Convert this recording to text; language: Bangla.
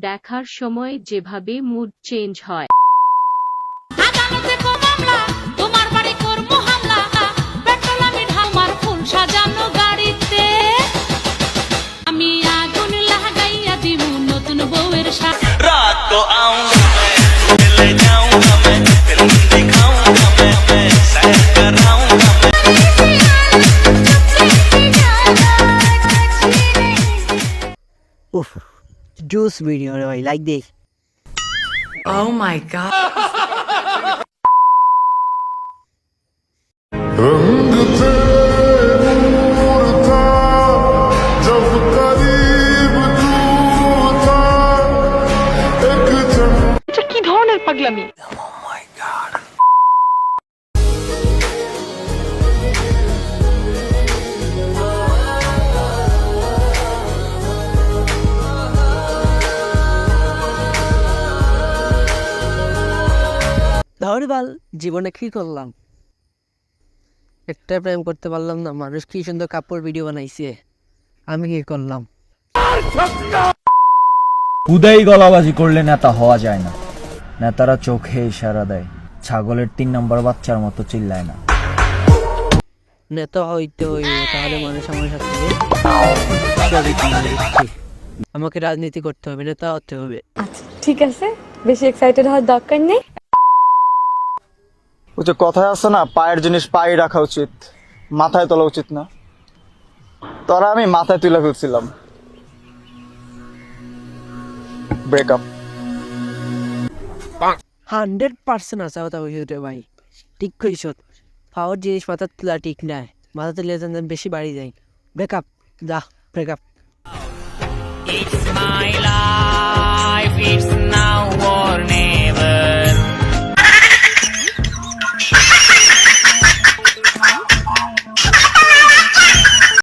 দেখার সময় যেভাবে মুড চেঞ্জ হয়। আদালতে মামলা, তোমার বাড়ি করবো হামলা, পেট্রোল আমি ঢালমার ফুল সাজানো গাড়িতে, আমি আগুন লাগাইয়া দিব নতুন বউয়ের সাথে। रात को आऊंगा मैं, ले जाऊंगा मैं, फिल्म दिखाऊंगा मैं सैर कराऊंगा मैं। उफ जूस वीडियो रे भाई लाइक देख। Oh my god. रंग थे नूर था जब करीब तू था एक এটা কি ধরনের পাগলামি? ধরে বাল জীবনে কি করলাম, একটা প্রেম করতে পারলাম না। মানুষ কি সুন্দর কাপড় ভিডিও বানাইছে, আমি কি করলাম? হুদাই গলাবাজি করলে নেতা হওয়া যায় না। নেতারা চোখে ইশারা দেয়, ছাগলের 3 নম্বর বাচ্চার মতো চিল্লায় না। নেতা হইতে হইবে তাহলে মানুষ আমার সাথে আমাকে রাজনীতি করতে হবে, নেতা হতে হবে। আচ্ছা ঠিক আছে, বেশি এক্সাইটেড হওয়ার দরকার নেই। ওই যে কথায় আছে না, পায়ের জিনিস পায়ে রাখা উচিত, মাথায় তোলা উচিত না। তোরা আমি মাথায় তুলে ফেলছিলাম। ব্রেকআপ 100% আছে কথা কইছ রে ভাই, ঠিক কইছ। পাওয়ার জিনিস মাথা তোলা ঠিক নাই, মাথা তুলে বেশি বাড়ি যায়। ব্রেকআপ, যা ব্রেকআপ। It's my life.